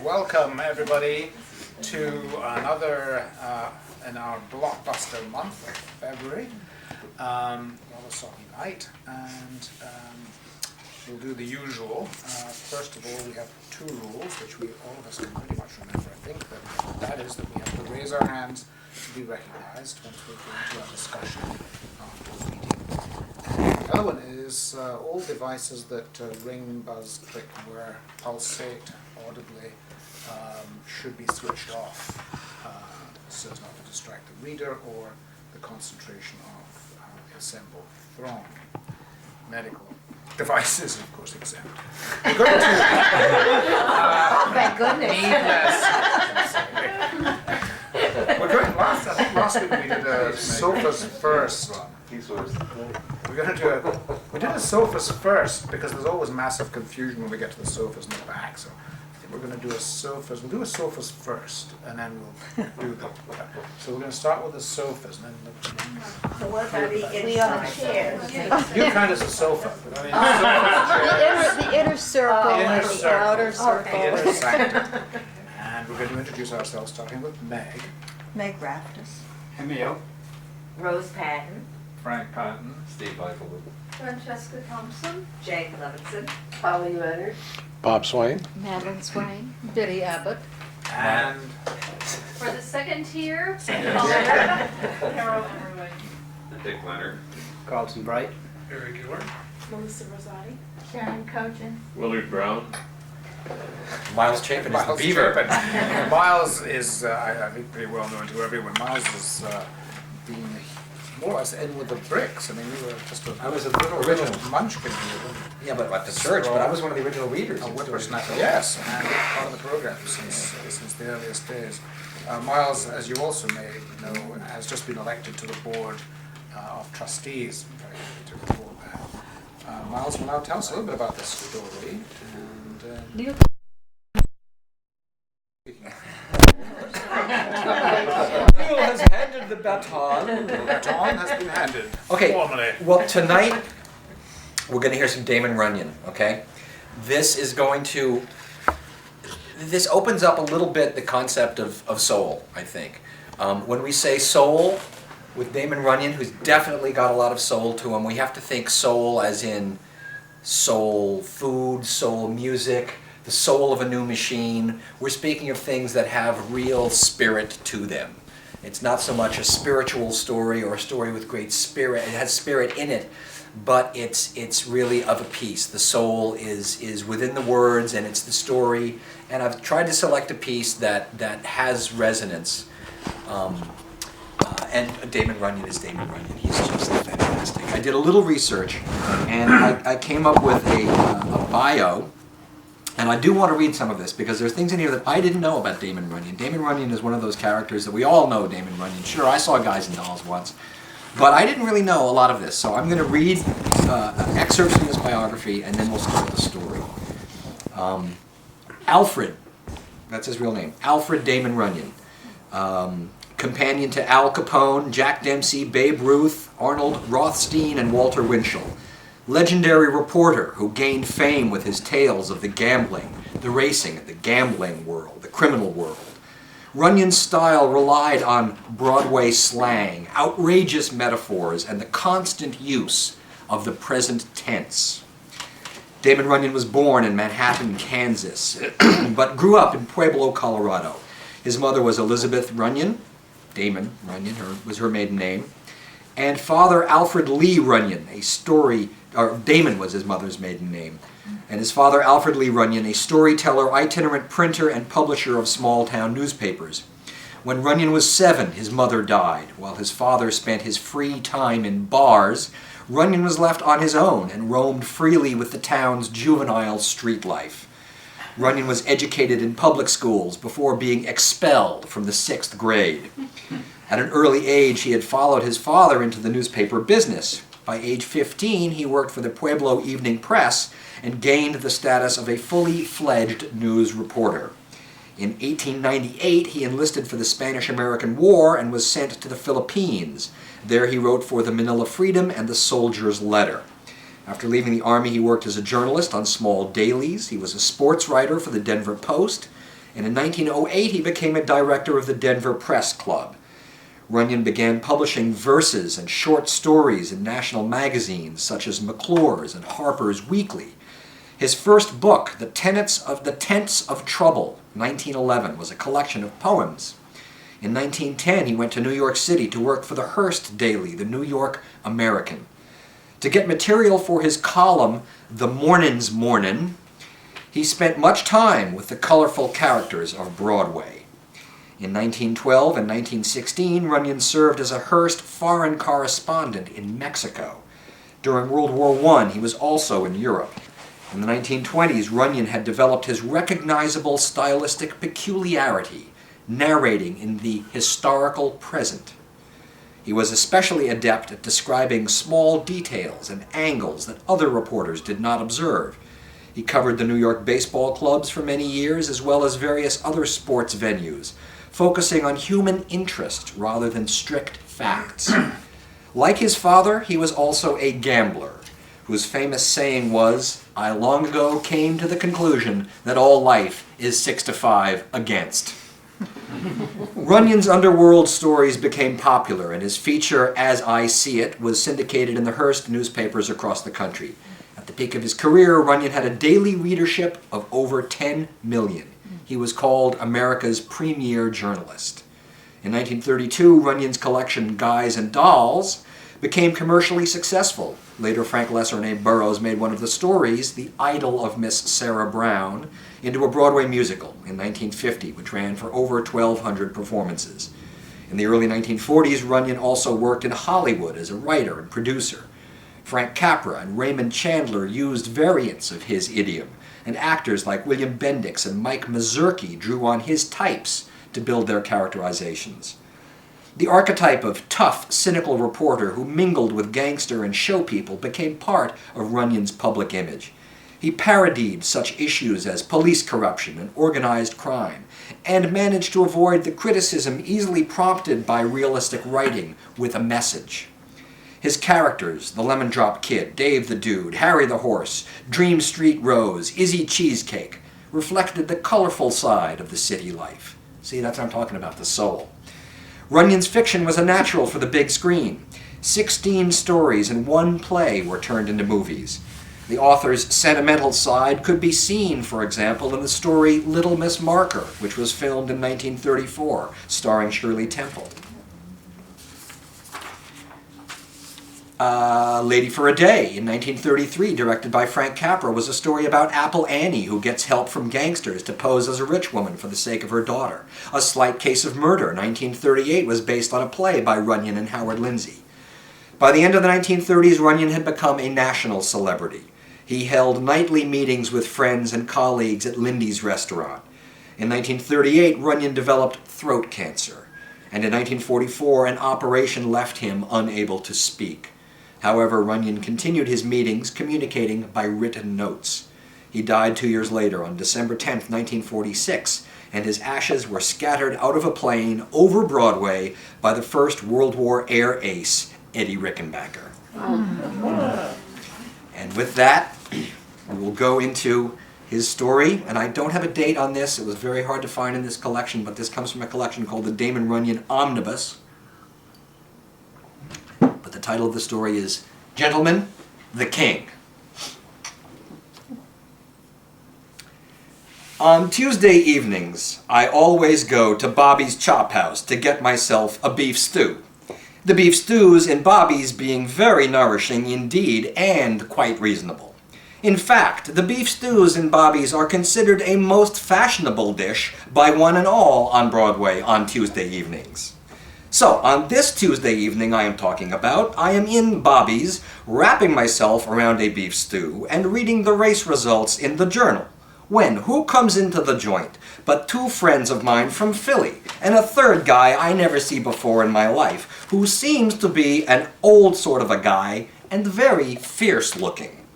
Welcome everybody to another in our blockbuster month of February. Rather soggy night, and we'll do the usual. First of all, we have two rules, which all of us can pretty much remember, I think. That is that we have to raise our hands to be recognized once we go into our discussion after the meeting. The other one is all devices that ring, buzz, click, whir, pulsate audibly should be switched off so as not to distract the reader or the concentration of the assembled throng. Medical devices, of course, exempt. We're going to thank goodness. We're going I think last week we did sofas first. We're going to we did a sofas first because there's always massive confusion when we get to the sofas in the back. So I think we're going to do a sofas. We'll do a sofas first, and then we'll do the. So we're going to start with the sofas, and then. So what about the chairs? You count as a sofa. The inner circle and the outer circle. The inner sanctum. And we're going to introduce ourselves, starting with Meg. Meg Raftus. Emil. Rose Patton. Frank Patton. Steve Eichelwood. Francesca Thompson. Jake Levinson. Polly Leonard. Bob Swain. Madeline Swain. Biddy Abbott. And For the second tier, Second Carol Emerling. Dick Leonard. Carlton Bright. Eric Ewer. Melissa Rosati. Sharon Cochin. Willard Brown. Miles Chapin is the Miles beaver. Chapin. Miles is, I think, pretty well known to everyone. Miles has been more or less in with the bricks. I mean, you were just I was a little original. munchkin here. Yeah, but at the church, but I was one of the original readers. A whippersnapper, yes, and part of the program since the earliest days. Miles, as you also may know, has just been elected to the board of trustees. I'm very happy to report that. Miles will now tell us a little bit about this story. And, Neil. Neil has handed the baton. the baton has been handed Okay, formally. well tonight we're going to hear some Damon Runyon, okay? This opens up a little bit the concept of soul, I think. When we say soul, with Damon Runyon, who's definitely got a lot of soul to him, we have to think soul as in soul food, soul music, the soul of a new machine. We're speaking of things that have real spirit to them. It's not so much a spiritual story or a story with great spirit. It has spirit in it, but it's really of a piece. The soul is within the words, and it's the story. And I've tried to select a piece that has resonance. And Damon Runyon is Damon Runyon. He's just fantastic. I did a little research, and I came up with a bio. And I do want to read some of this because there's things in here that I didn't know about Damon Runyon. Damon Runyon is one of those characters that we all know Damon Runyon. Sure, I saw Guys and Dolls once, but I didn't really know a lot of this. So I'm going to read excerpts from this biography, and then we'll start the story. Alfred, that's his real name, Alfred Damon Runyon. Companion to Al Capone, Jack Dempsey, Babe Ruth, Arnold Rothstein, and Walter Winchell. Legendary reporter who gained fame with his tales of the gambling, the racing, the gambling world, the criminal world. Runyon's style relied on Broadway slang, outrageous metaphors, and the constant use of the present tense. Damon Runyon was born in Manhattan, Kansas, but grew up in Pueblo, Colorado. His mother was Elizabeth Runyon. Damon Runyon was her maiden name. And father Alfred Lee Runyon, Damon was his mother's maiden name. And his father Alfred Lee Runyon, a storyteller, itinerant printer, and publisher of small-town newspapers. When Runyon was 7, his mother died. While his father spent his free time in bars, Runyon was left on his own and roamed freely with the town's juvenile street life. Runyon was educated in public schools before being expelled from the 6th grade. At an early age, he had followed his father into the newspaper business. By age 15, he worked for the Pueblo Evening Press and gained the status of a fully fledged news reporter. In 1898, he enlisted for the Spanish-American War and was sent to the Philippines. There he wrote for the Manila Freedom and the Soldier's Letter. After leaving the Army, he worked as a journalist on small dailies. He was a sports writer for the Denver Post And in 1908, he became a director of the Denver Press Club. Runyon began publishing verses and short stories in national magazines such as McClure's and Harper's Weekly. His first book, The Tents of Trouble, 1911, was a collection of poems. In 1910, he went to New York City to work for the Hearst daily, the New York American. To get material for his column, The Mornin's Mornin', he spent much time with the colorful characters of Broadway. In 1912 and 1916, Runyon served as a Hearst foreign correspondent in Mexico. During World War I, he was also in Europe. In the 1920s, Runyon had developed his recognizable stylistic peculiarity, narrating in the historical present. He was especially adept at describing small details and angles that other reporters did not observe. He covered the New York baseball clubs for many years, as well as various other sports venues, focusing on human interest rather than strict facts. Like his father, he was also a gambler, whose famous saying was, "I long ago came to the conclusion that all life is 6 to 5 against." Runyon's underworld stories became popular, and his feature, As I See It, was syndicated in the Hearst newspapers across the country. At the peak of his career, Runyon had a daily readership of over 10 million. He was called America's premier journalist. In 1932, Runyon's collection, Guys and Dolls, became commercially successful. Later, Frank Lesser and Abe Burrows made one of the stories, The Idol of Miss Sarah Brown, into a Broadway musical in 1950, which ran for over 1,200 performances. In the early 1940s, Runyon also worked in Hollywood as a writer and producer. Frank Capra and Raymond Chandler used variants of his idiom, and actors like William Bendix and Mike Mazurki drew on his types to build their characterizations. The archetype of tough, cynical reporter who mingled with gangster and show people became part of Runyon's public image. He parodied such issues as police corruption and organized crime, and managed to avoid the criticism easily prompted by realistic writing with a message. His characters, the Lemon Drop Kid, Dave the Dude, Harry the Horse, Dream Street Rose, Izzy Cheesecake, reflected the colorful side of the city life. See, that's what I'm talking about, the soul. Runyon's fiction was a natural for the big screen. 16 stories and one play were turned into movies. The author's sentimental side could be seen, for example, in the story Little Miss Marker, which was filmed in 1934, starring Shirley Temple. Lady for a Day in 1933, directed by Frank Capra, was a story about Apple Annie, who gets help from gangsters to pose as a rich woman for the sake of her daughter. A Slight Case of Murder, 1938, was based on a play by Runyon and Howard Lindsay. By the end of the 1930s, Runyon had become a national celebrity. He held nightly meetings with friends and colleagues at Lindy's restaurant. In 1938, Runyon developed throat cancer, and in 1944, an operation left him unable to speak. However, Runyon continued his meetings, communicating by written notes. He died 2 years later on December 10, 1946, and his ashes were scattered out of a plane over Broadway by the First World War air ace, Eddie Rickenbacker. And with that, we will go into his story, and I don't have a date on this. It was very hard to find in this collection, but this comes from a collection called the Damon Runyon Omnibus. But the title of the story is Gentlemen, the King. On Tuesday evenings, I always go to Bobby's Chop House to get myself a beef stew. The beef stews in Bobby's being very nourishing indeed and quite reasonable. In fact, the beef stews in Bobby's are considered a most fashionable dish by one and all on Broadway on Tuesday evenings. So, on this Tuesday evening I am talking about, I am in Bobby's, wrapping myself around a beef stew and reading the race results in the Journal, when who comes into the joint but two friends of mine from Philly, and a third guy I never see before in my life, who seems to be an old sort of a guy and very fierce looking.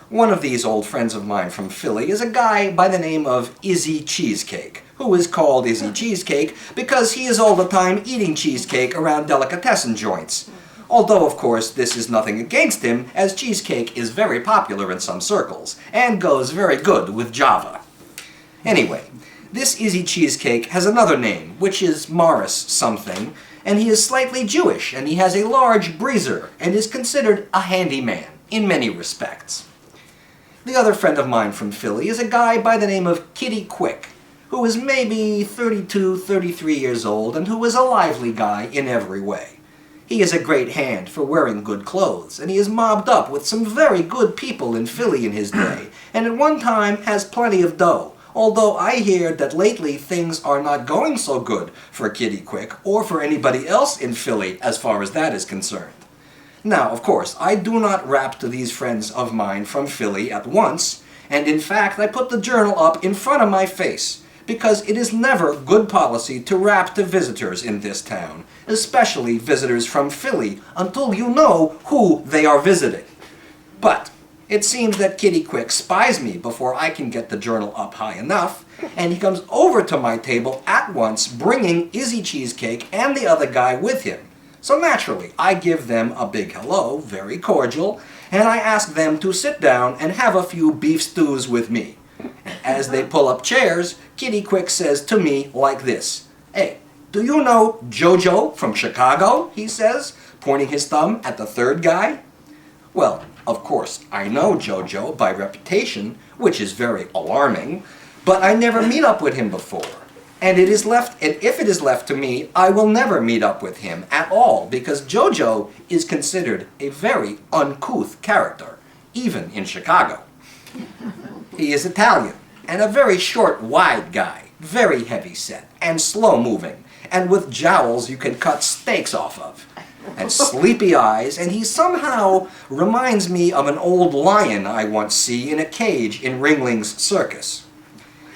One of these old friends of mine from Philly is a guy by the name of Izzy Cheesecake, who is called Izzy Cheesecake because he is all the time eating cheesecake around delicatessen joints. Although, of course, this is nothing against him, as cheesecake is very popular in some circles, and goes very good with Java. Anyway, This Izzy Cheesecake has another name, which is Morris something, and he is slightly Jewish, and he has a large breezer, and is considered a handyman in many respects. The other friend of mine from Philly is a guy by the name of Kitty Quick, who is maybe 32, 33 years old, and who is a lively guy in every way. He is a great hand for wearing good clothes, and he is mobbed up with some very good people in Philly in his day, and at one time has plenty of dough, although I hear that lately things are not going so good for Kitty Quick or for anybody else in Philly as far as that is concerned. Now, of course, I do not rap to these friends of mine from Philly at once, and in fact I put the journal up in front of my face, because it is never good policy to rap to visitors in this town, especially visitors from Philly, until you know who they are visiting. But it seems that Kitty Quick spies me before I can get the journal up high enough, and he comes over to my table at once, bringing Izzy Cheesecake and the other guy with him. So naturally, I give them a big hello, very cordial, and I ask them to sit down and have a few beef stews with me. As they pull up chairs, Kitty Quick says to me like this, "Hey, do you know JoJo from Chicago?" he says, pointing his thumb at the third guy. Well, of course, I know JoJo by reputation, which is very alarming, but I never meet up with him before. And if it is left to me, I will never meet up with him at all, because JoJo is considered a very uncouth character, even in Chicago. He is Italian, and a very short, wide guy, very heavy-set, and slow-moving, and with jowls you can cut steaks off of, and sleepy eyes, and he somehow reminds me of an old lion I once see in a cage in Ringling's circus.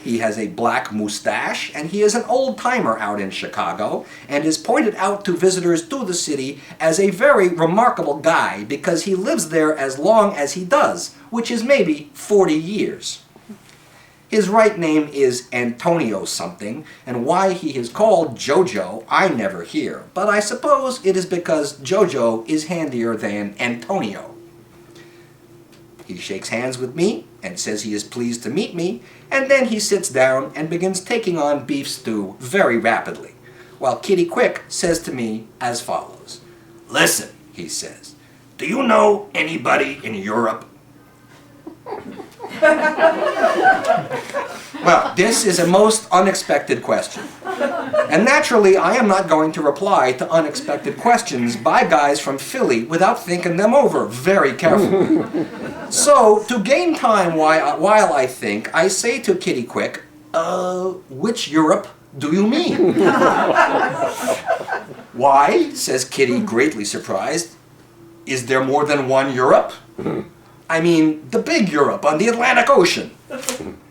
He has a black mustache, and he is an old-timer out in Chicago, and is pointed out to visitors to the city as a very remarkable guy because he lives there as long as he does, which is maybe 40 years. His right name is Antonio something, and why he is called JoJo I never hear, but I suppose it is because JoJo is handier than Antonio. He shakes hands with me and says he is pleased to meet me, and then he sits down and begins taking on beef stew very rapidly, while Kitty Quick says to me as follows. "Listen," he says, "do you know anybody in Europe?" Well, this is a most unexpected question. And naturally, I am not going to reply to unexpected questions by guys from Philly without thinking them over very carefully. So, to gain time while I think, I say to Kitty Quick, which Europe do you mean?" "Why," says Kitty, greatly surprised, "is there more than one Europe? I mean, the big Europe on the Atlantic Ocean.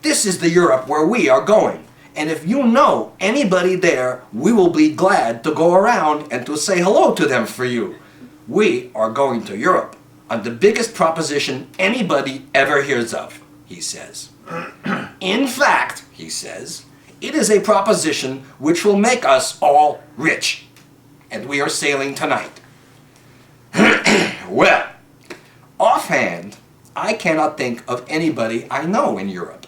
This is the Europe where we are going. And if you know anybody there, we will be glad to go around and to say hello to them for you. We are going to Europe on the biggest proposition anybody ever hears of," he says. "In fact," he says, "it is a proposition which will make us all rich. And we are sailing tonight." Well, offhand, I cannot think of anybody I know in Europe.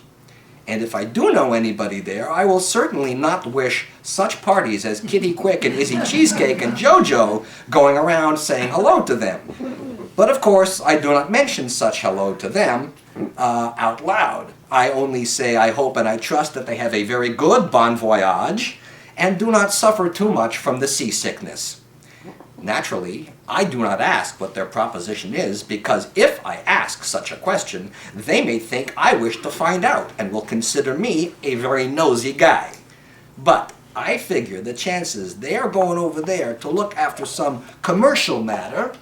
And if I do know anybody there, I will certainly not wish such parties as Kitty Quick and Izzy Cheesecake and JoJo going around saying hello to them. But of course, I do not mention such hello to them out loud. I only say I hope and I trust that they have a very good bon voyage and do not suffer too much from the seasickness. Naturally, I do not ask what their proposition is, because if I ask such a question, they may think I wish to find out and will consider me a very nosy guy. But I figure the chances they are going over there to look after some commercial matter,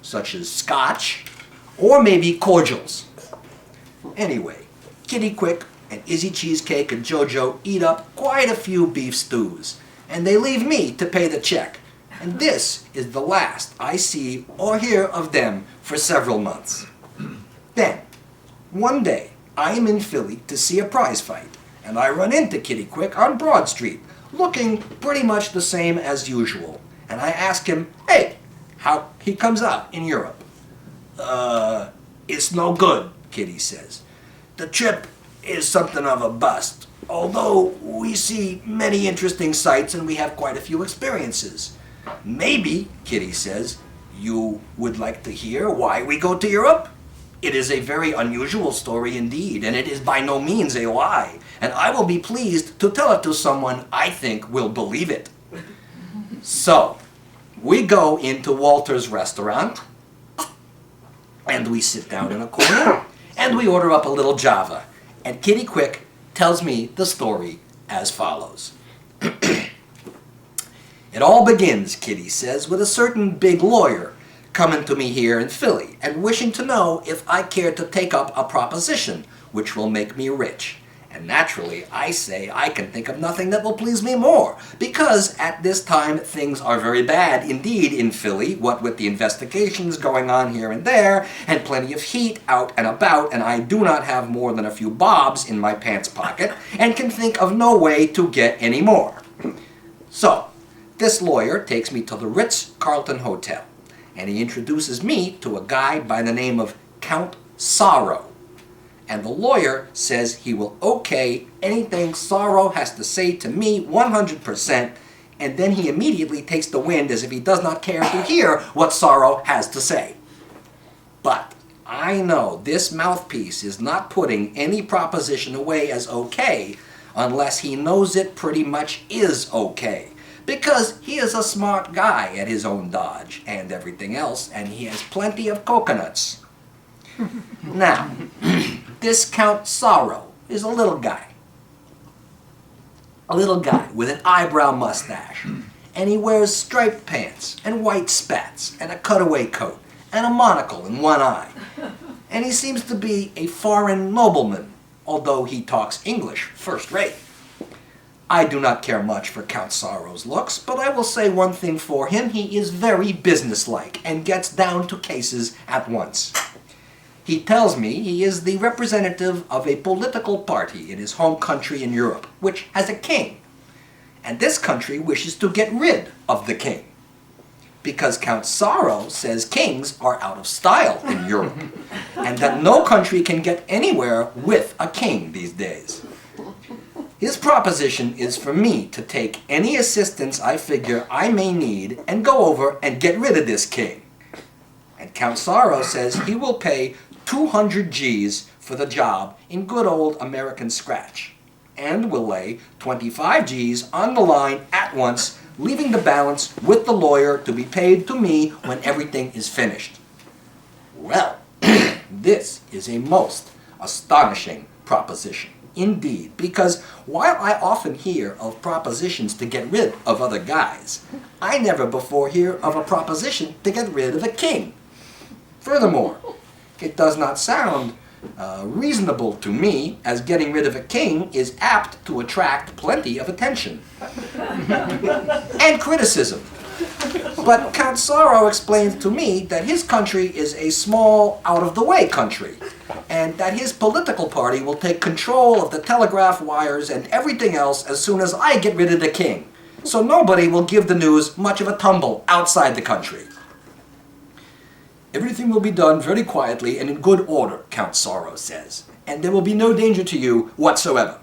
such as scotch, or maybe cordials. Anyway, Kitty Quick and Izzy Cheesecake and JoJo eat up quite a few beef stews, and they leave me to pay the check. And this is the last I see or hear of them for several months. Then, one day, I am in Philly to see a prize fight, and I run into Kitty Quick on Broad Street, looking pretty much the same as usual. And I ask him, hey, how he comes out in Europe. It's no good, Kitty says. The trip is something of a bust. although we see many interesting sights and we have quite a few experiences. Maybe, Kitty says, you would like to hear why we go to Europe? It is a very unusual story indeed, and it is by no means a lie, and I will be pleased to tell it to someone I think will believe it. So, we go into Walter's restaurant, and we sit down in a corner, and we order up a little Java, and Kitty Quick tells me the story as follows. It all begins, Kitty says, with a certain big lawyer coming to me here in Philly and wishing to know if I care to take up a proposition which will make me rich. And naturally, I say I can think of nothing that will please me more, because at this time things are very bad indeed in Philly, what with the investigations going on here and there, and plenty of heat out and about, and I do not have more than a few bobs in my pants pocket, and can think of no way to get any more. So, this lawyer takes me to the Ritz-Carlton Hotel, and he introduces me to a guy by the name of Count Sorrow. And the lawyer says he will okay anything Sorrow has to say to me 100%, and then he immediately takes the wind as if he does not care to hear what Sorrow has to say. But I know this mouthpiece is not putting any proposition away as okay unless he knows it pretty much is okay. Because he is a smart guy at his own dodge and everything else, and he has plenty of coconuts. Now, this Count Sorrow is a little guy. A little guy with an eyebrow mustache, and he wears striped pants and white spats and a cutaway coat and a monocle in one eye. And he seems to be a foreign nobleman, although he talks English first rate. I do not care much for Count Sorrow's looks, but I will say one thing for him: he is very businesslike and gets down to cases at once. He tells me he is the representative of a political party in his home country in Europe, which has a king. And this country wishes to get rid of the king, because Count Sorrow says kings are out of style in Europe, and that no country can get anywhere with a king these days. His proposition is for me to take any assistance I figure I may need and go over and get rid of this king. And Count Sorrow says he will pay 200 G's for the job in good old American scratch, and will lay 25 G's on the line at once, leaving the balance with the lawyer to be paid to me when everything is finished. Well, this is a most astonishing proposition indeed, because while I often hear of propositions to get rid of other guys, I never before hear of a proposition to get rid of a king. Furthermore, it does not sound reasonable to me, as getting rid of a king is apt to attract plenty of attention and criticism. But Count Sorrow explains to me that his country is a small, out-of-the-way country, and that his political party will take control of the telegraph wires and everything else as soon as I get rid of the king, so nobody will give the news much of a tumble outside the country. Everything will be done very quietly and in good order, Count Sorrow says, and there will be no danger to you whatsoever.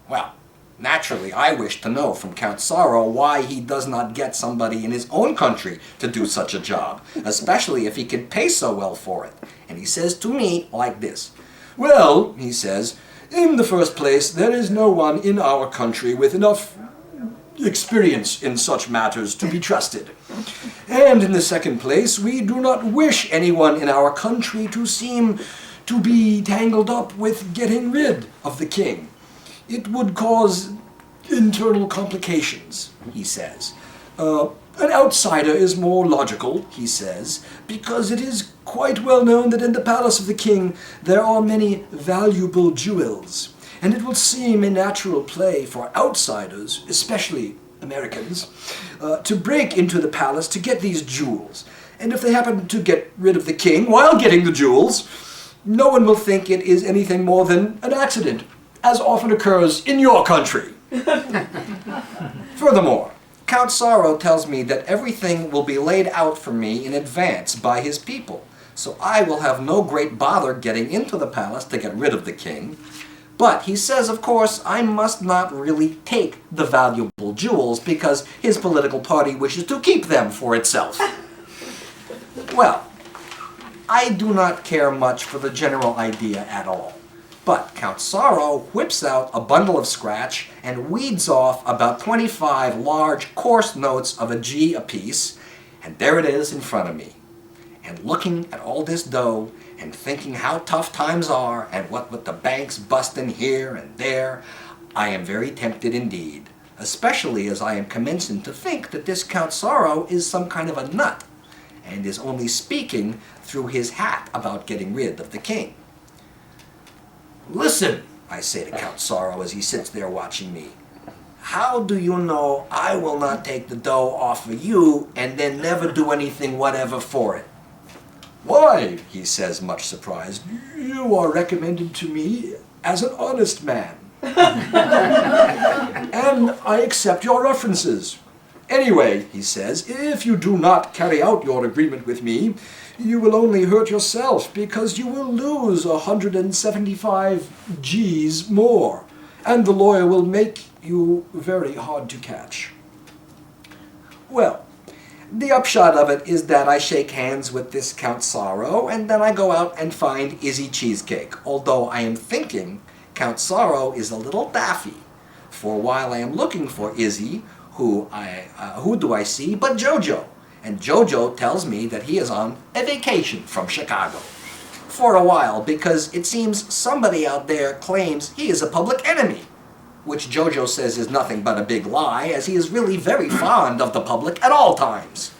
Well, naturally, I wish to know from Count Sorrow why he does not get somebody in his own country to do such a job, especially if he can pay so well for it. And he says to me like this: "Well," he says, "in the first place, there is no one in our country with enough experience in such matters to be trusted. And in the second place, we do not wish anyone in our country to seem to be tangled up with getting rid of the king. It would cause internal complications," he says. "An outsider is more logical," he says, "because it is quite well known that in the palace of the king there are many valuable jewels, and it will seem a natural play for outsiders, especially Americans, to break into the palace to get these jewels. And if they happen to get rid of the king while getting the jewels, no one will think it is anything more than an accident, as often occurs in your country." Furthermore, Count Sorrow tells me that everything will be laid out for me in advance by his people, so I will have no great bother getting into the palace to get rid of the king. But he says, of course, I must not really take the valuable jewels because his political party wishes to keep them for itself. Well, I do not care much for the general idea at all. But Count Sorrow whips out a bundle of scratch and weeds off about 25 large, coarse notes of a G apiece, and there it is in front of me. And looking at all this dough, and thinking how tough times are, and what with the banks busting here and there, I am very tempted indeed, especially as I am commencing to think that this Count Sorrow is some kind of a nut, and is only speaking through his hat about getting rid of the king. "Listen," I say to Count Sorrow as he sits there watching me, "how do you know I will not take the dough off of you and then never do anything whatever for it?" "Why," he says, much surprised, "you are recommended to me as an honest man. And I accept your references. Anyway," he says, "if you do not carry out your agreement with me, you will only hurt yourself because you will lose 175 G's more, and the lawyer will make you very hard to catch." Well, the upshot of it is that I shake hands with this Count Sorrow, and then I go out and find Izzy Cheesecake, although I am thinking Count Sorrow is a little daffy. For while I am looking for Izzy, who do I see but Jojo? And Jojo tells me that he is on a vacation from Chicago for a while because it seems somebody out there claims he is a public enemy, which Jojo says is nothing but a big lie, as he is really very fond of the public at all times.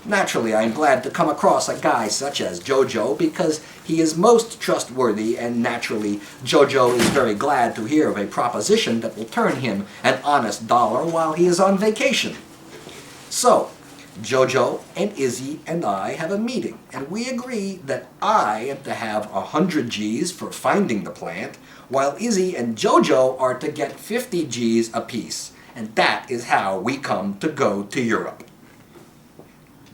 Naturally, I am glad to come across a guy such as Jojo because he is most trustworthy, and naturally, Jojo is very glad to hear of a proposition that will turn him an honest dollar while he is on vacation. So, Jojo and Izzy and I have a meeting, and we agree that I am to have 100 G's for finding the plant, while Izzy and Jojo are to get 50 G's apiece, and that is how we come to go to Europe.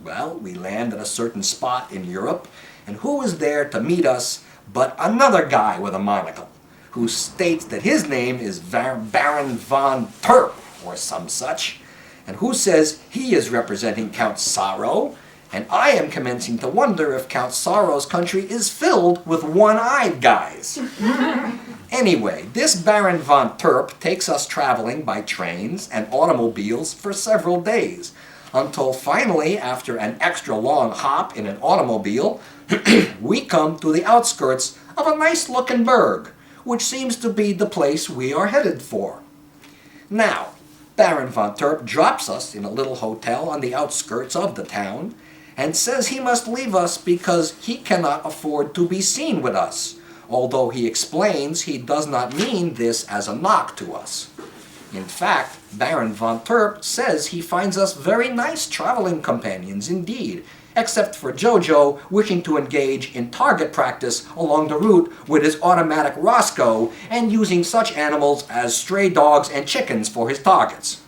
Well, we land at a certain spot in Europe, and who is there to meet us but another guy with a monocle, who states that his name is Baron von Terp, or some such, and who says he is representing Count Sorrow, and I am commencing to wonder if Count Sorrow's country is filled with one-eyed guys. Anyway, this Baron von Terp takes us traveling by trains and automobiles for several days, until finally, after an extra long hop in an automobile, we come to the outskirts of a nice-looking burg, which seems to be the place we are headed for. Now, Baron von Terp drops us in a little hotel on the outskirts of the town, and says he must leave us because he cannot afford to be seen with us, although he explains he does not mean this as a knock to us. In fact, Baron von Terp says he finds us very nice traveling companions indeed, except for Jojo wishing to engage in target practice along the route with his automatic Roscoe and using such animals as stray dogs and chickens for his targets.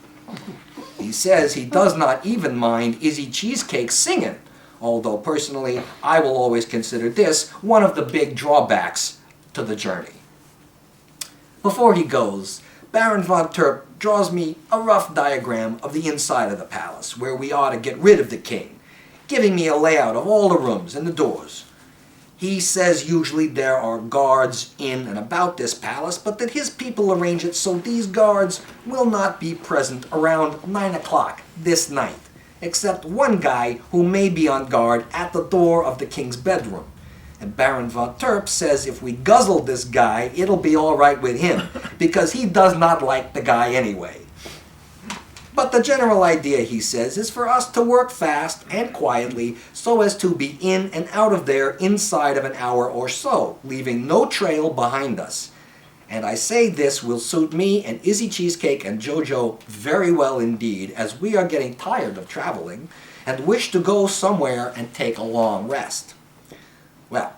He says he does not even mind Izzy Cheesecake singing, although personally I will always consider this one of the big drawbacks to the journey. Before he goes, Baron von Terp draws me a rough diagram of the inside of the palace, where we ought to get rid of the king, giving me a layout of all the rooms and the doors. He says usually there are guards in and about this palace, but that his people arrange it so these guards will not be present around 9 o'clock this night, except one guy who may be on guard at the door of the king's bedroom. And Baron von Terp says if we guzzle this guy, it'll be all right with him, because he does not like the guy anyway. But the general idea, he says, is for us to work fast and quietly so as to be in and out of there inside of an hour or so, leaving no trail behind us. And I say this will suit me and Izzy Cheesecake and Jojo very well indeed, as we are getting tired of traveling and wish to go somewhere and take a long rest. Well,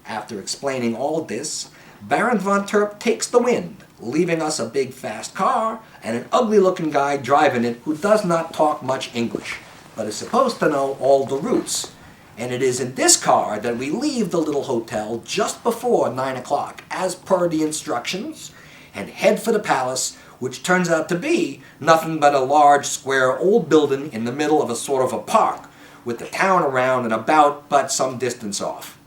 after explaining all this, Baron von Terp takes the wind, leaving us a big fast car and an ugly-looking guy driving it who does not talk much English, but is supposed to know all the routes. And it is in this car that we leave the little hotel just before 9 o'clock, as per the instructions, and head for the palace, which turns out to be nothing but a large square old building in the middle of a sort of a park, with the town around and about but some distance off.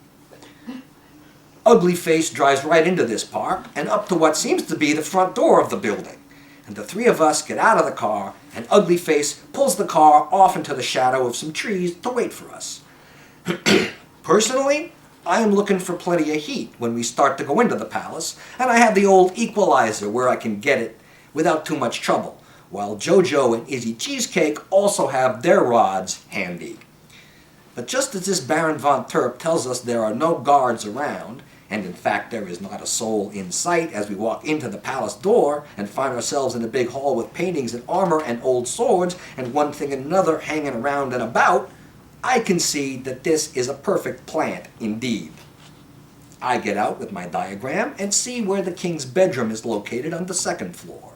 Ugly Face drives right into this park and up to what seems to be the front door of the building. And the three of us get out of the car, and Ugly Face pulls the car off into the shadow of some trees to wait for us. Personally, I am looking for plenty of heat when we start to go into the palace, and I have the old equalizer where I can get it without too much trouble, while Jojo and Izzy Cheesecake also have their rods handy. But just as this Baron von Terp tells us there are no guards around, and in fact there is not a soul in sight as we walk into the palace door and find ourselves in a big hall with paintings and armor and old swords and one thing and another hanging around and about, I can see that this is a perfect plant indeed. I get out with my diagram and see where the king's bedroom is located on the second floor.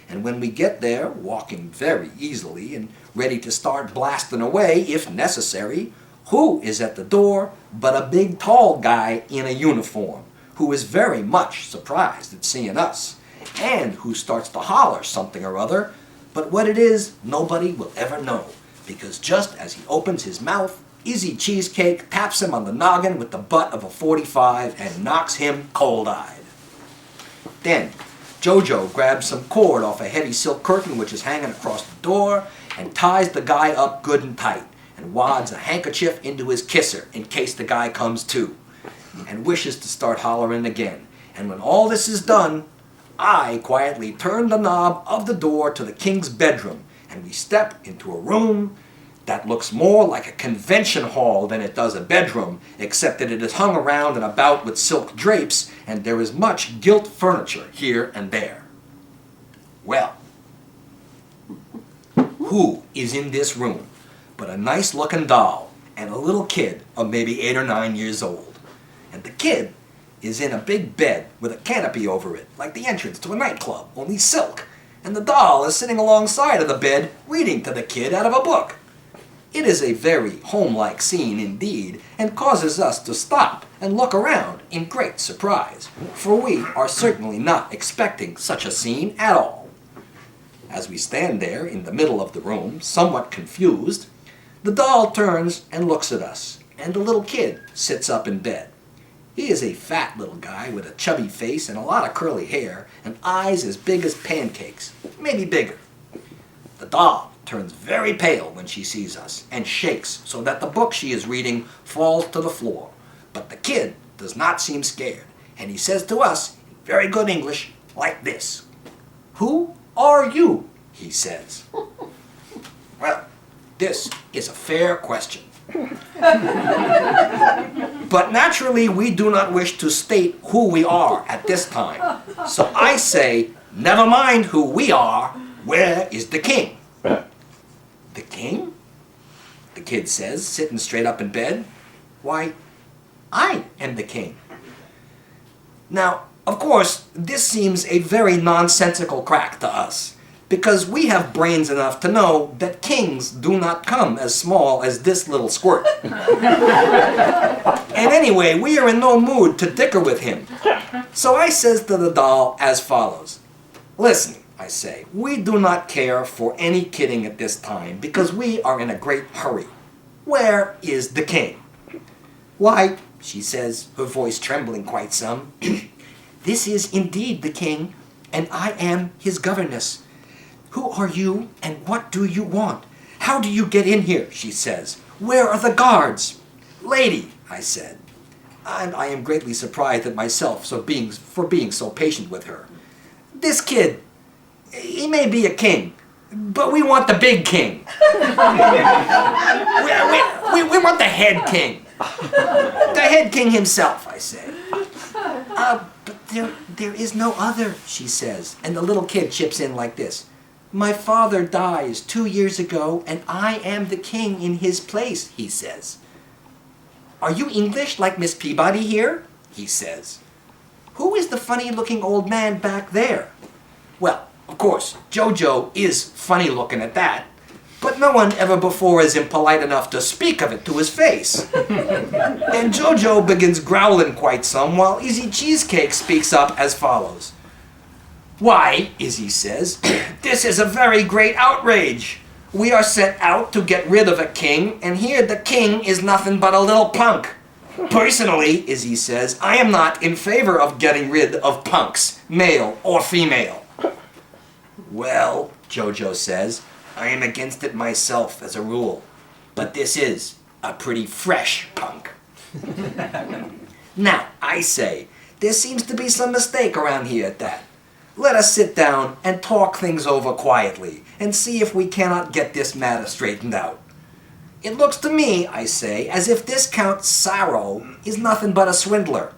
And when we get there, walking very easily and ready to start blasting away if necessary, who is at the door but a big tall guy in a uniform who is very much surprised at seeing us and who starts to holler something or other, but what it is nobody will ever know, because just as he opens his mouth, Izzy Cheesecake taps him on the noggin with the butt of a .45 and knocks him cold-eyed. Then Jojo grabs some cord off a heavy silk curtain which is hanging across the door and ties the guy up good and tight and wads a handkerchief into his kisser in case the guy comes to and wishes to start hollering again. And when all this is done, I quietly turn the knob of the door to the king's bedroom and we step into a room that looks more like a convention hall than it does a bedroom, except that it is hung around and about with silk drapes, and there is much gilt furniture here and there. Well, who is in this room but a nice-looking doll and a little kid of maybe 8 or 9 years old? And the kid is in a big bed with a canopy over it, like the entrance to a nightclub, only silk, and the doll is sitting alongside of the bed reading to the kid out of a book. It is a very home-like scene indeed, and causes us to stop and look around in great surprise, for we are certainly not expecting such a scene at all. As we stand there in the middle of the room, somewhat confused, the doll turns and looks at us, and the little kid sits up in bed. He is a fat little guy with a chubby face and a lot of curly hair, and eyes as big as pancakes, maybe bigger. The doll turns very pale when she sees us and shakes so that the book she is reading falls to the floor. But the kid does not seem scared, and he says to us in very good English like this. "Who are you?" he says. Well, this is a fair question. But naturally we do not wish to state who we are at this time. So I say, never mind who we are, where is the king? The king? The kid says, sitting straight up in bed. Why, I am the king. Now, of course, this seems a very nonsensical crack to us, because we have brains enough to know that kings do not come as small as this little squirt. And anyway, we are in no mood to dicker with him. So I says to the doll as follows. Listen, I say, we do not care for any kidding at this time because we are in a great hurry. Where is the king? Why, she says, her voice trembling quite some, this is indeed the king, and I am his governess. Who are you, and what do you want? How do you get in here, she says. Where are the guards? Lady, I said, and I am greatly surprised at myself for being so patient with her. This kid, he may be a king, but we want the big king. we want the head king. The head king himself, I say. But there is no other, she says. And the little kid chips in like this. My father dies 2 years ago, and I am the king in his place, he says. Are you English like Miss Peabody here? He says. Who is the funny-looking old man back there? Well, of course, Jojo is funny-looking at that, but no one ever before is impolite enough to speak of it to his face. And Jojo begins growling quite some while Izzy Cheesecake speaks up as follows. Why, Izzy says, this is a very great outrage. We are set out to get rid of a king, and here the king is nothing but a little punk. Personally, Izzy says, I am not in favor of getting rid of punks, male or female. Well, Jojo says, I am against it myself as a rule, but this is a pretty fresh punk. Now, I say, there seems to be some mistake around here at that. Let us sit down and talk things over quietly and see if we cannot get this matter straightened out. It looks to me, I say, as if this Count Sorrow is nothing but a swindler.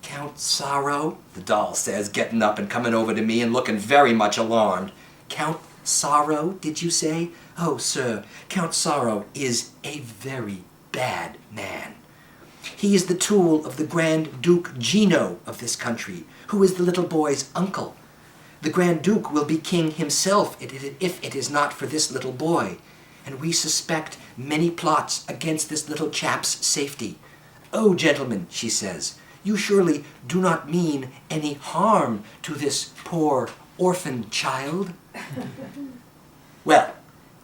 Count Sorrow? The doll says, getting up and coming over to me and looking very much alarmed. Count Sorrow, did you say? Oh, sir, Count Sorrow is a very bad man. He is the tool of the Grand Duke Gino of this country, who is the little boy's uncle. The Grand Duke will be king himself if it is not for this little boy, and we suspect many plots against this little chap's safety. Oh, gentlemen, she says, you surely do not mean any harm to this poor orphan child? Well,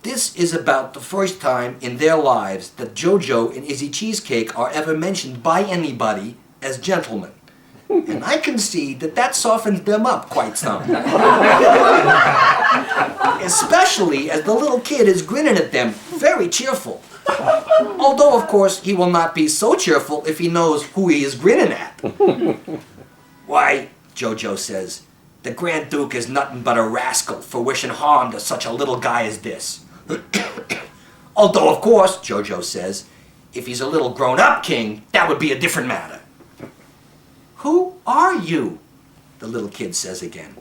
this is about the first time in their lives that Jojo and Izzy Cheesecake are ever mentioned by anybody as gentlemen. And I can see that that softens them up quite some. Especially as the little kid is grinning at them, very cheerful. Although, of course, he will not be so cheerful if he knows who he is grinning at. Why, Jojo says, the Grand Duke is nothing but a rascal for wishing harm to such a little guy as this. Although, of course, Jojo says, if he's a little grown-up king, that would be a different matter. Who are you? The little kid says again.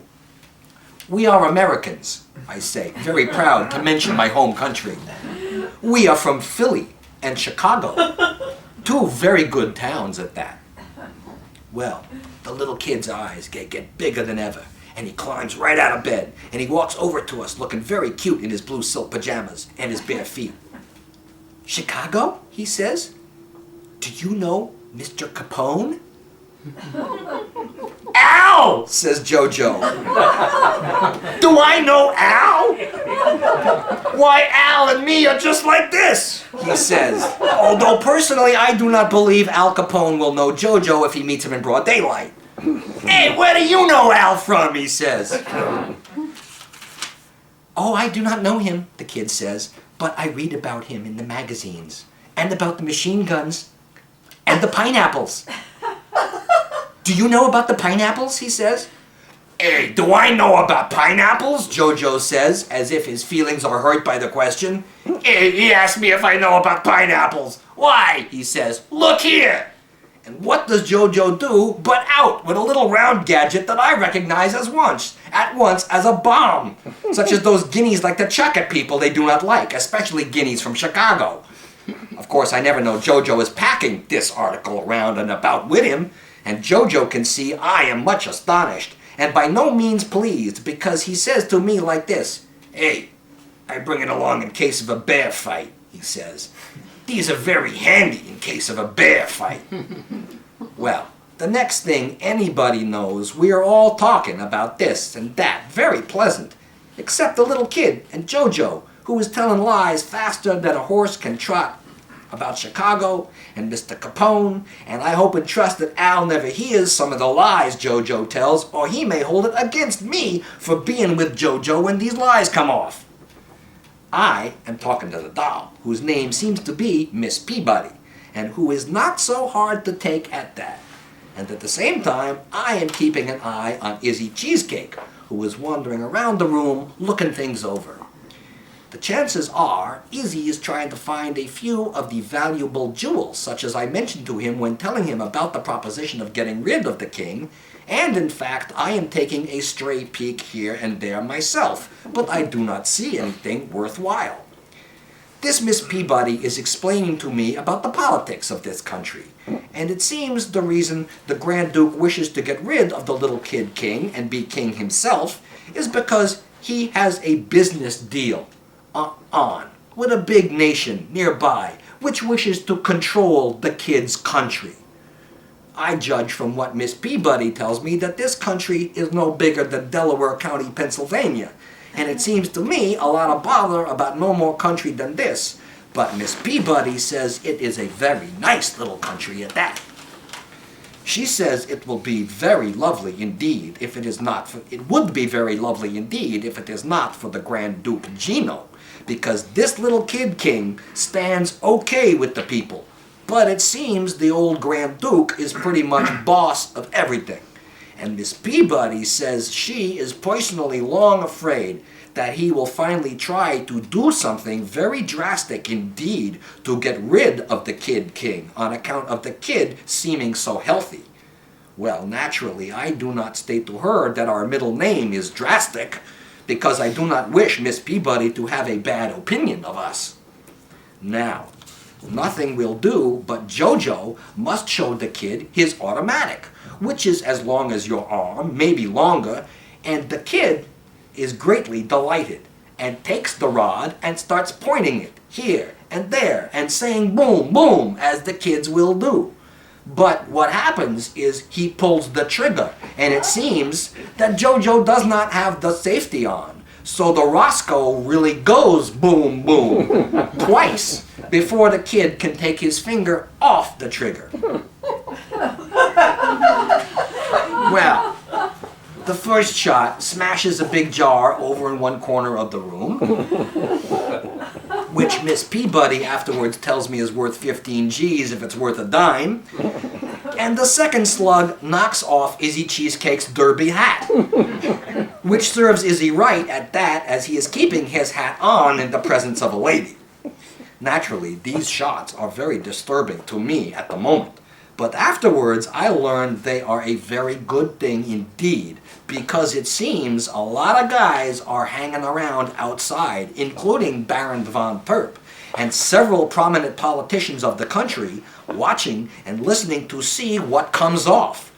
We are Americans, I say, very proud to mention my home country. We are from Philly and Chicago, two very good towns at that. Well, the little kid's eyes get bigger than ever, and he climbs right out of bed, and he walks over to us looking very cute in his blue silk pajamas and his bare feet. Chicago, he says. Do you know Mr. Capone? Al, says Jojo. Do I know Al? Why, Al and me are just like this, he says. Although personally, I do not believe Al Capone will know Jojo if he meets him in broad daylight. Hey, where do you know Al from, he says. Oh, I do not know him, the kid says, but I read about him in the magazines, and about the machine guns, and the pineapples. Do you know about the pineapples, he says. Hey, do I know about pineapples? Jojo says, as if his feelings are hurt by the question. Hey, he asked me if I know about pineapples. Why, he says, look here. And what does Jojo do but out with a little round gadget that I recognize at once as a bomb, such as those guineas like to chuck at people they do not like, especially guineas from Chicago. Of course, I never know Jojo is packing this article around and about with him, and Jojo can see I am much astonished, and by no means pleased, because he says to me like this, Hey, I bring it along in case of a bear fight, he says. These are very handy in case of a bear fight. Well, the next thing anybody knows, we are all talking about this and that, very pleasant, except the little kid and Jojo, who is telling lies faster than a horse can trot about Chicago and Mr. Capone, and I hope and trust that Al never hears some of the lies Jojo tells, or he may hold it against me for being with Jojo when these lies come off. I am talking to the doll, whose name seems to be Miss Peabody, and who is not so hard to take at that. And at the same time, I am keeping an eye on Izzy Cheesecake, who is wandering around the room looking things over. The chances are Izzy is trying to find a few of the valuable jewels, such as I mentioned to him when telling him about the proposition of getting rid of the king, and in fact I am taking a stray peek here and there myself, but I do not see anything worthwhile. This Miss Peabody is explaining to me about the politics of this country, and it seems the reason the Grand Duke wishes to get rid of the little kid king and be king himself is because he has a business deal on with a big nation nearby which wishes to control the kid's country. I judge from what Miss Peabody tells me that this country is no bigger than Delaware County, Pennsylvania. And it seems to me a lot of bother about no more country than this. But Miss Peabody says it is a very nice little country at that. She says it will be very lovely indeed if it is not for, it would be very lovely indeed if it is not for the Grand Duke Gino, because this little kid king stands okay with the people. But it seems the old Grand Duke is pretty much boss of everything. And Miss Peabody says she is personally long afraid that he will finally try to do something very drastic indeed to get rid of the Kid King on account of the kid seeming so healthy. Well, naturally, I do not state to her that our middle name is Drastic, because I do not wish Miss Peabody to have a bad opinion of us. Now, nothing will do but Jojo must show the kid his automatic, which is as long as your arm, maybe longer, and the kid is greatly delighted and takes the rod and starts pointing it here and there and saying boom, boom, as the kids will do. But what happens is he pulls the trigger, and it seems that Jojo does not have the safety on. So the Roscoe really goes boom, boom, twice before the kid can take his finger off the trigger. Well, the first shot smashes a big jar over in one corner of the room, which Miss Peabody afterwards tells me is worth 15 G's if it's worth a dime. And the second slug knocks off Izzy Cheesecake's derby hat, which serves Izzy right at that, as he is keeping his hat on in the presence of a lady. Naturally, these shots are very disturbing to me at the moment. But afterwards, I learned they are a very good thing indeed, because it seems a lot of guys are hanging around outside, including Baron von Perp, and several prominent politicians of the country, watching and listening to see what comes off.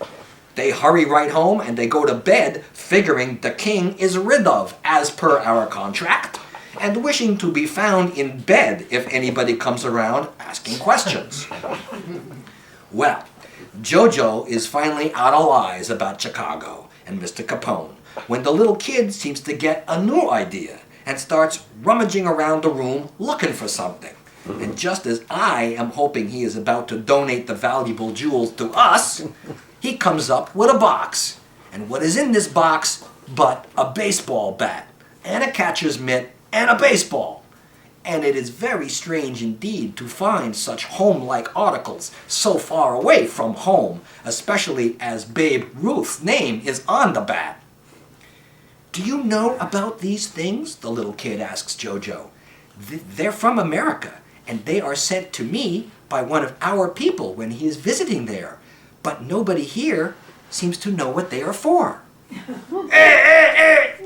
They hurry right home and they go to bed, figuring the king is rid of, as per our contract, and wishing to be found in bed if anybody comes around asking questions. Well, Jojo is finally out of lies about Chicago and Mr. Capone when the little kid seems to get a new idea and starts rummaging around the room looking for something. And just as I am hoping he is about to donate the valuable jewels to us, he comes up with a box. And what is in this box but a baseball bat and a catcher's mitt and a baseball? And it is very strange indeed to find such home-like articles so far away from home, especially as Babe Ruth's name is on the bat. "Do you know about these things?" the little kid asks Jojo. "They're from America, and they are sent to me by one of our people when he is visiting there. But nobody here seems to know what they are for."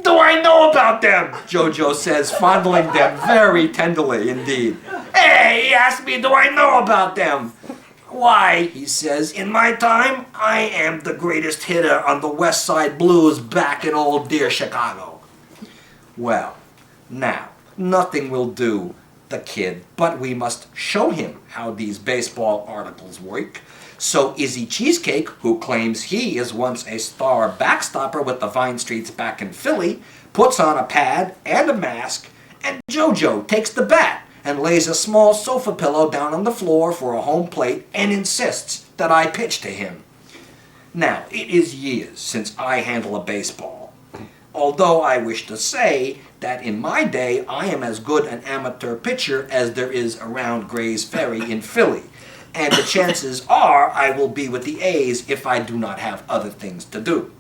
Do I know about them? Jojo says, fondling them very tenderly indeed. He asked me, do I know about them? Why, he says, in my time, I am the greatest hitter on the West Side Blues back in old dear Chicago. Well, now, nothing will do the kid, but we must show him how these baseball articles work. So Izzy Cheesecake, who claims he is once a star backstopper with the Vine Streets back in Philly, puts on a pad and a mask, and Jojo takes the bat and lays a small sofa pillow down on the floor for a home plate and insists that I pitch to him. Now, it is years since I handle a baseball, although I wish to say that in my day I am as good an amateur pitcher as there is around Gray's Ferry in Philly. And the chances are I will be with the A's if I do not have other things to do.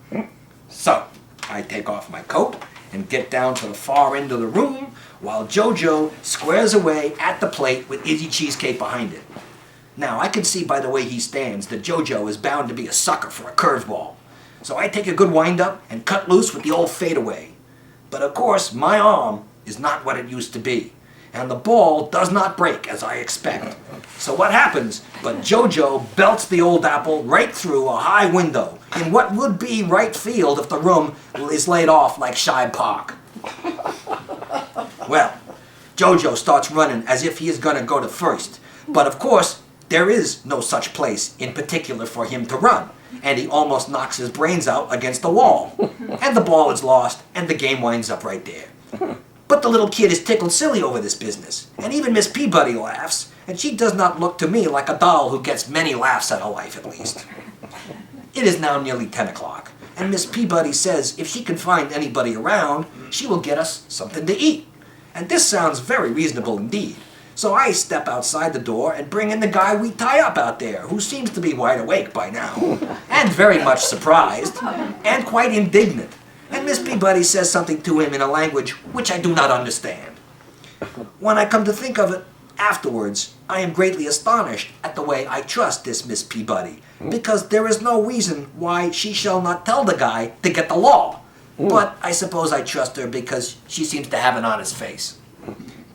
So, I take off my coat and get down to the far end of the room while Jojo squares away at the plate with Izzy Cheesecake behind it. Now, I can see by the way he stands that Jojo is bound to be a sucker for a curveball. So I take a good wind-up and cut loose with the old fadeaway. But of course, my arm is not what it used to be, and the ball does not break as I expect. So what happens but Jojo belts the old apple right through a high window in what would be right field if the room is laid off like Shibe Park. Well, Jojo starts running as if he is going to go to first. But of course, there is no such place in particular for him to run, and he almost knocks his brains out against the wall. And the ball is lost, and the game winds up right there. But the little kid is tickled silly over this business, and even Miss Peabody laughs, and she does not look to me like a doll who gets many laughs at her life, at least. It is now nearly 10 o'clock, and Miss Peabody says if she can find anybody around, she will get us something to eat. And this sounds very reasonable indeed. So I step outside the door and bring in the guy we tie up out there, who seems to be wide awake by now, and very much surprised, and quite indignant. And Miss Peabody says something to him in a language which I do not understand. When I come to think of it, afterwards, I am greatly astonished at the way I trust this Miss Peabody, because there is no reason why she shall not tell the guy to get the law. But I suppose I trust her because she seems to have an honest face.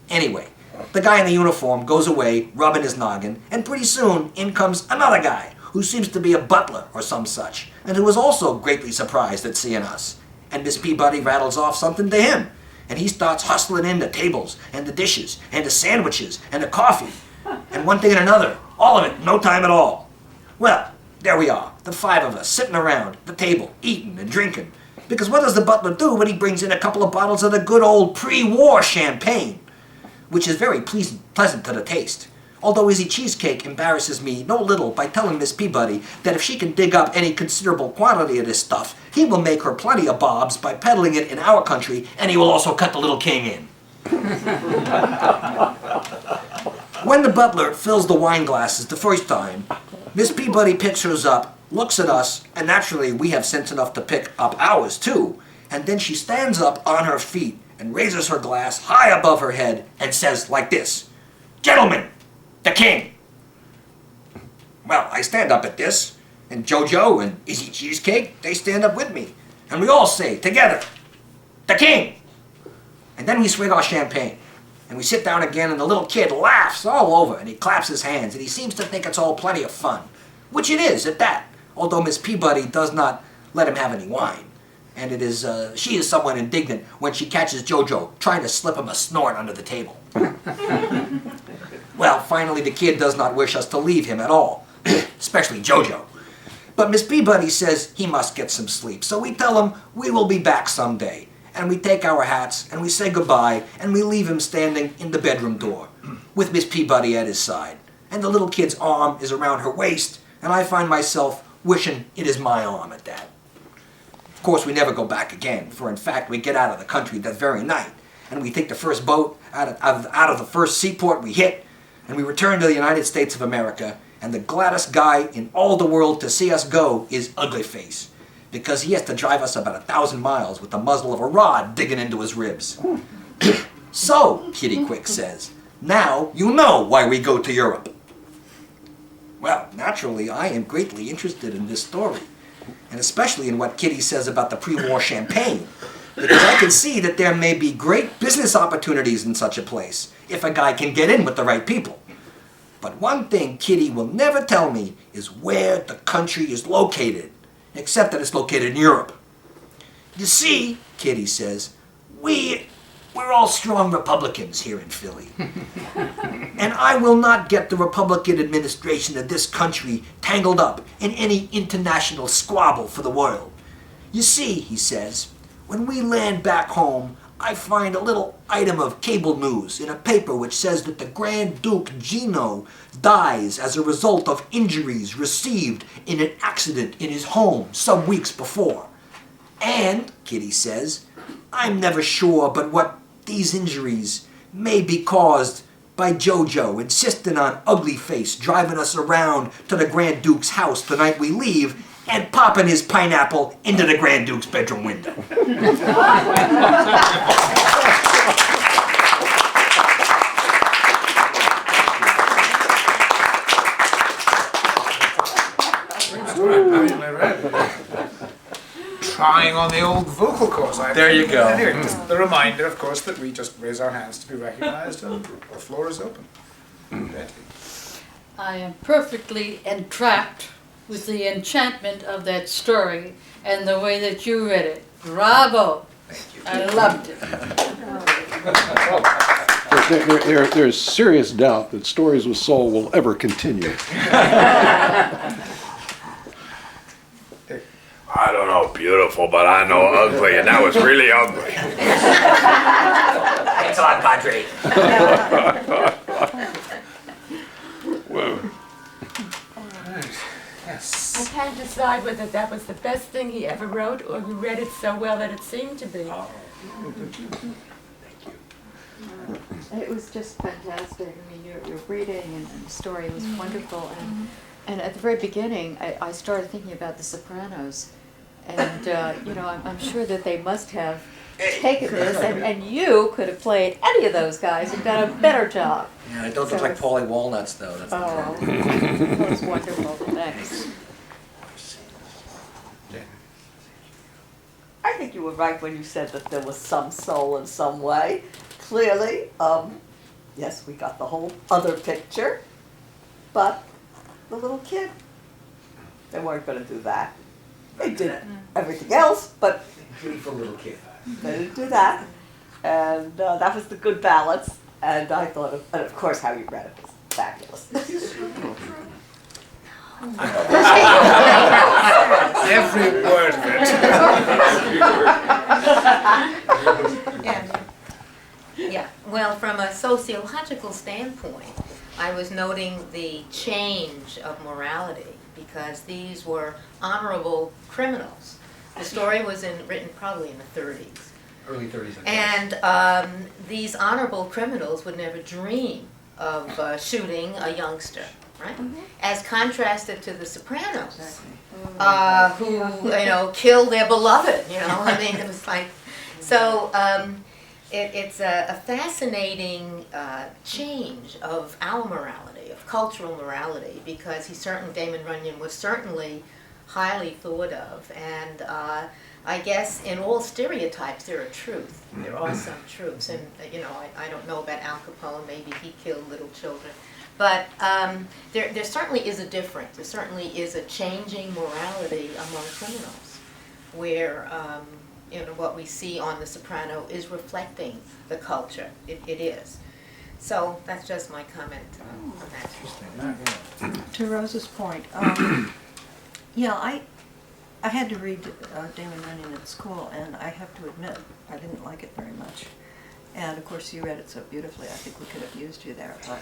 Anyway, the guy in the uniform goes away, rubbing his noggin, and pretty soon in comes another guy, who seems to be a butler or some such, and who is also greatly surprised at seeing us. And Miss Peabody rattles off something to him, and he starts hustling in the tables, and the dishes, and the sandwiches, and the coffee, and one thing and another, all of it, no time at all. Well, there we are, the 5 of us, sitting around the table, eating and drinking, because what does the butler do when he brings in a couple of bottles of the good old pre-war champagne, which is very pleasant to the taste. Although Izzy Cheesecake embarrasses me no little by telling Miss Peabody that if she can dig up any considerable quantity of this stuff, he will make her plenty of bobs by peddling it in our country, and he will also cut the little king in. When the butler fills the wine glasses the first time, Miss Peabody picks hers up, looks at us, and naturally we have sense enough to pick up ours too, and then she stands up on her feet and raises her glass high above her head and says like this, "Gentlemen, the king!" Well, I stand up at this, and Jojo and Izzy Cheesecake, they stand up with me, and we all say together, "The king!" And then we swig our champagne, and we sit down again, and the little kid laughs all over, and he claps his hands, and he seems to think it's all plenty of fun, which it is at that, although Miss Peabody does not let him have any wine. And it is, she is somewhat indignant when she catches Jojo trying to slip him a snort under the table. Well, finally the kid does not wish us to leave him at all, especially Jojo. But Miss Peabody says he must get some sleep, so we tell him we will be back someday. And we take our hats, and we say goodbye, and we leave him standing in the bedroom door, with Miss Peabody at his side. And the little kid's arm is around her waist, and I find myself wishing it is my arm at that. Of course, we never go back again, for in fact we get out of the country that very night, and we take the first boat out of the first seaport we hit, and we return to the United States of America, and the gladdest guy in all the world to see us go is Ugly Face, because he has to drive us about 1,000 miles with the muzzle of a rod digging into his ribs. So, Kitty Quick says, now you know why we go to Europe. Well, naturally, I am greatly interested in this story, and especially in what Kitty says about the pre-war champagne, because I can see that there may be great business opportunities in such a place, if a guy can get in with the right people. But one thing Kitty will never tell me is where the country is located, except that it's located in Europe. You see, Kitty says, we're all strong Republicans here in Philly. And I will not get the Republican administration of this country tangled up in any international squabble for the world. You see, he says, when we land back home, I find a little item of cable news in a paper which says that the Grand Duke Gino dies as a result of injuries received in an accident in his home some weeks before. And, Kitty says, I'm never sure but what these injuries may be caused by Jojo insisting on Ugly Face driving us around to the Grand Duke's house the night we leave and popping his pineapple into the Grand Duke's bedroom window. Trying on the old vocal cords. There you go. Anyway, just the reminder, of course, that we just raise our hands to be recognized and the floor is open. Betty. I am perfectly entrapped with the enchantment of that story and the way that you read it. Bravo! Thank you. I loved it. there's serious doubt that Stories with Soul will ever continue. I don't know beautiful, but I know ugly, and that was really ugly. Thanks a lot, Padre. Whoa. Yes. I can't decide whether that was the best thing he ever wrote or he read it so well that it seemed to be. It was just fantastic. I mean, your reading and the story was wonderful. And at the very beginning, I started thinking about The Sopranos. And, I'm sure that they must have taken this, and you could have played any of those guys and done a better job. Yeah, I don't look like Paulie Walnuts, though. That's the problem. That was wonderful. Thanks. I think you were right when you said that there was some soul in some way. Clearly, yes, we got the whole other picture, but the little kid, they weren't going to do that. They did everything else, but Beautiful little kid. they didn't do that. And that was the good balance. And I thought, and of course, how you read it was fabulous. Every word of it. Yeah, well, from a sociological standpoint, I was noting the change of morality because these were honorable criminals. The story was written probably in the 30s. Early 30s, I guess. And these honorable criminals would never dream of shooting a youngster, right? As contrasted to the Sopranos, who, killed their beloved, I mean, it was like, so it's a fascinating change of our morality, of cultural morality, because Damon Runyon was certainly highly thought of, and I guess in all stereotypes there are truth. There are some truths, and I don't know about Al Capone. Maybe he killed little children, but there certainly is a difference. There certainly is a changing morality among criminals, where what we see on The Soprano is reflecting the culture. It is. So that's just my comment on that. To Rose's point, I had to read Damon Runyon at school, and I have to admit, I didn't like it very much. And of course, you read it so beautifully, I think we could have used you there. But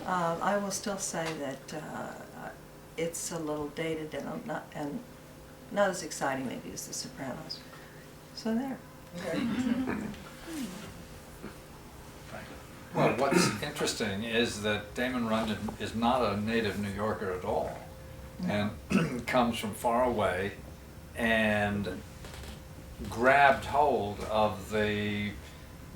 I will still say that it's a little dated and not as exciting maybe as The Sopranos. So there. Well, what's interesting is that Damon Runyon is not a native New Yorker at all, and comes from far away and grabbed hold of the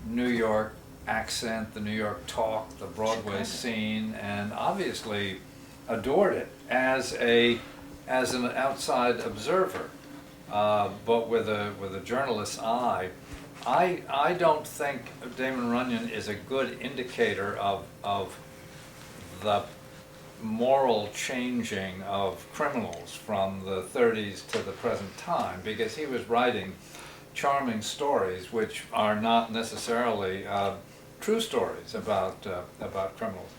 New York accent, the New York talk, the Broadway scene, and obviously adored it as an outside observer, but with a journalist's eye. I don't think Damon Runyon is a good indicator of the moral changing of criminals from the 30s to the present time, because he was writing charming stories which are not necessarily true stories about criminals.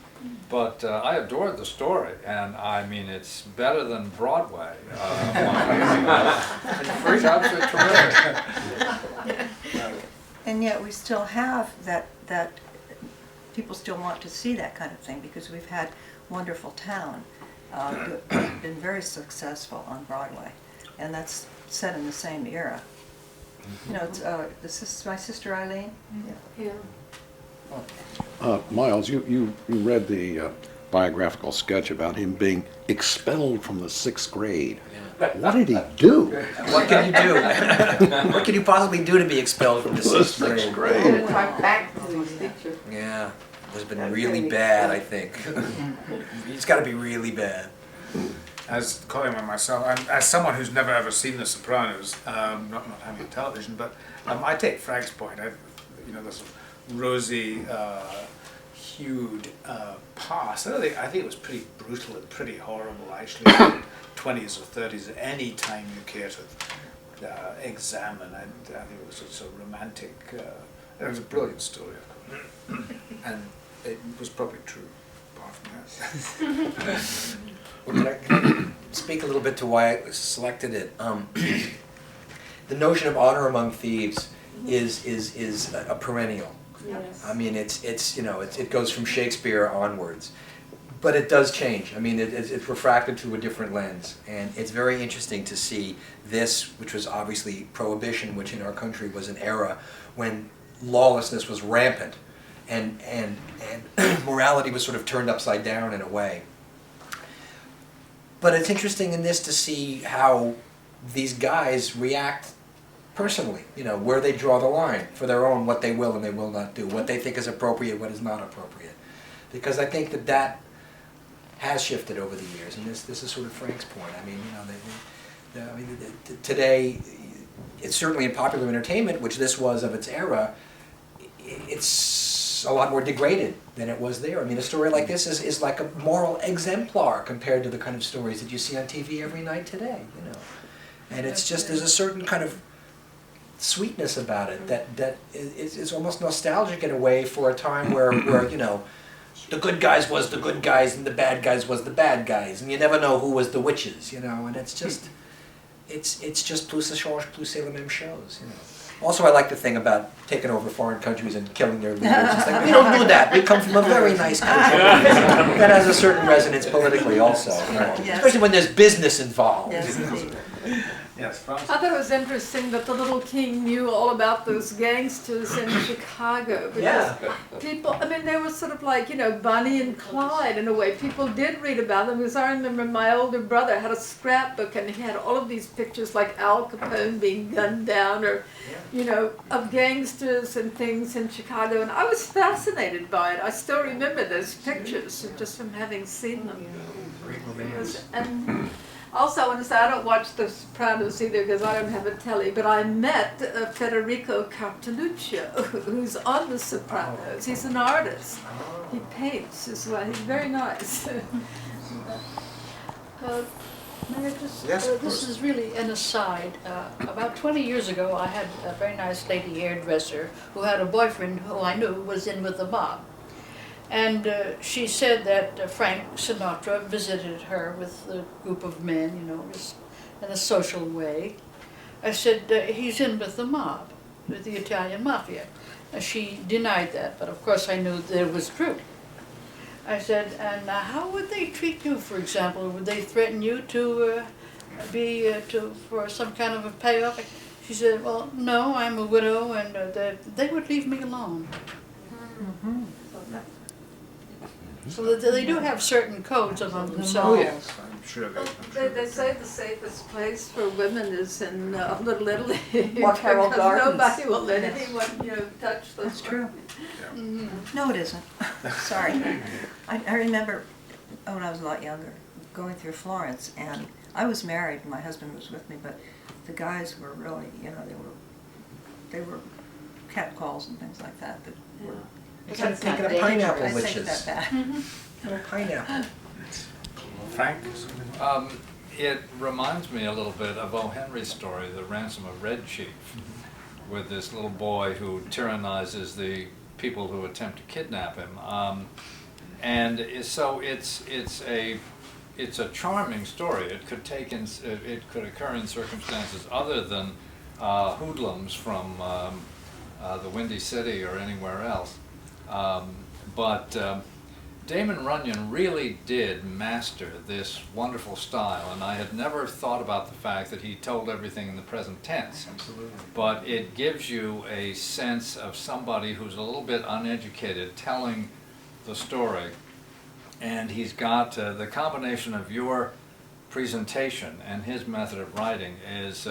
But I adored the story, and I mean, it's better than Broadway. It's absolutely terrific. And yet we still have that people still want to see that kind of thing, because we've had Wonderful Town, been very successful on Broadway, and that's set in the same era. It's my sister Eileen. Yeah. Miles, you read the biographical sketch about him being expelled from the 6th grade. What did he do? What can you do? What can you possibly do to be expelled from the 6th grade? Back to his teacher. Yeah, it's been really bad, I think. It's got to be really bad. As Colin and myself, and as someone who's never ever seen The Sopranos, not having television, but I take Frank's point. This rosy, hued past. I think it was pretty brutal and pretty horrible, actually. 20s or 30s, at any time you care to examine. I think it was such a romantic It was a brilliant story, and it was probably true, apart from that. Well, can I speak a little bit to why I selected it? The notion of honor among thieves is a perennial. Yes. I mean, it's you know, it goes from Shakespeare onwards. But it does change. I mean, it's refracted through a different lens. And it's very interesting to see this, which was obviously Prohibition, which in our country was an era when lawlessness was rampant and morality was sort of turned upside down in a way. But it's interesting in this to see how these guys react personally, you know, where they draw the line for their own, what they will and they will not do, what they think is appropriate, what is not appropriate. Because I think that has shifted over the years, and this is sort of Frank's point. I mean, you know, today, it's certainly in popular entertainment, which this was of its era, it's a lot more degraded than it was there. I mean, a story like this is like a moral exemplar compared to the kind of stories that you see on TV every night today, you know. And it's just, there's a certain kind of sweetness about it that is almost nostalgic in a way for a time where you know, the good guys was the good guys and the bad guys was the bad guys, and you never know who was the witches, you know, and it's just plus ça change, plus c'est la même chose, you know. Also, I like the thing about taking over foreign countries and killing their leaders. It's like, we don't do that. We come from a very nice country. That has a certain resonance politically also, you know, especially when there's business involved. Yes, indeed. Yes, Francis? I thought it was interesting that the little king knew all about those gangsters in Chicago. Because people, I mean, they were sort of like, you know, Bonnie and Clyde in a way. People did read about them, because I remember my older brother had a scrapbook and he had all of these pictures like Al Capone being gunned down, or, you know, of gangsters and things in Chicago. And I was fascinated by it. I still remember those pictures just from having seen them. And also, I want to say, I don't watch The Sopranos either because I don't have a telly, but I met Federico Cartoluccio, who's on The Sopranos. He's an artist. He paints as well. He's very nice. May I just, Yes, of this course. is really an aside. About 20 years ago, I had a very nice lady hairdresser who had a boyfriend who I knew was in with the mob. And she said that Frank Sinatra visited her with a group of men, you know, just in a social way. I said, he's in with the mob, with the Italian mafia. She denied that, but of course I knew that it was true. I said, and how would they treat you, for example? Would they threaten you to for some kind of a payoff? She said, well, no, I'm a widow, and they would leave me alone. Mm-hmm. So they do have certain codes among themselves. Oh, yes, I'm sure They say the safest place for women is in Little Italy. Or Carroll because Gardens. nobody will let Yes. anyone, you know, touch them. That's true. Mm. No, it isn't. Sorry. I remember when I was a lot younger, going through Florence, and I was married, and my husband was with me, but the guys were really, you know, they were catcalls and things like that. That were, It's like That's not thinking of dangerous. pineapple I take witches. that back. You know, pineapple. Frank? It reminds me a little bit of O. Henry's story, The Ransom of Red Chief, with this little boy who tyrannizes the people who attempt to kidnap him. So it's a charming story. It could occur in circumstances other than hoodlums from the Windy City or anywhere else. But Damon Runyon really did master this wonderful style, and I had never thought about the fact that he told everything in the present tense. Absolutely. But it gives you a sense of somebody who's a little bit uneducated telling the story, and he's got the combination of your presentation and his method of writing is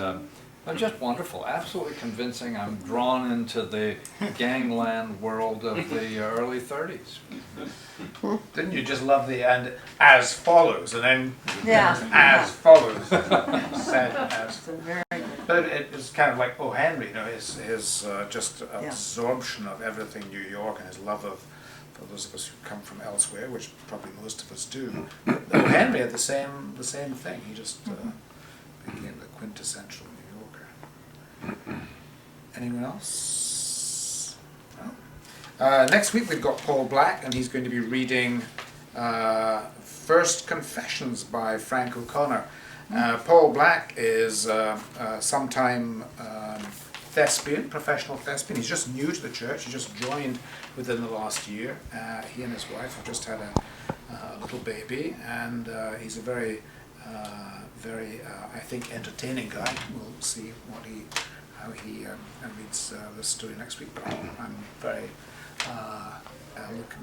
just wonderful, absolutely convincing. I'm drawn into the gangland world of the early 30s. Didn't you just love the end as follows, and then Yeah. as follows, said as. It's a very good. But it was kind of like O. Henry, you know, his just absorption of everything New York and his love of, for those of us who come from elsewhere, which probably most of us do. O. Henry had the same thing. He just became the quintessential New Yorker. Anyone else? Next week we've got Paul Black, and he's going to be reading First Confessions by Frank O'Connor. Paul Black is sometime thespian, professional thespian. He's just new to the church. He just joined within the last year. He and his wife have just had a little baby, and he's a very, I think, entertaining guy. We'll see how he reads the story next week. But I'm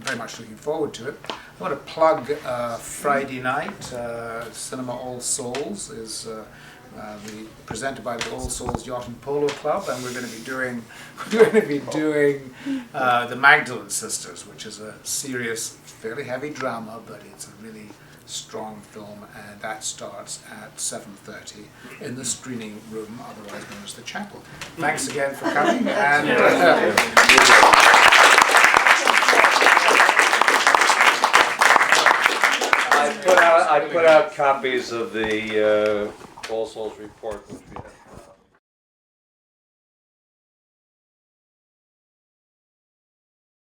very much looking forward to it. I want to plug Friday night. Cinema All Souls is presented by the All Souls Yacht and Polo Club, and we're going to be doing the Magdalene Sisters, which is a serious, fairly heavy drama, but it's a really strong film, and that starts at 7:30 in the screening room, otherwise known as the chapel. Thanks again for coming. And I put out copies of the All Souls report, which we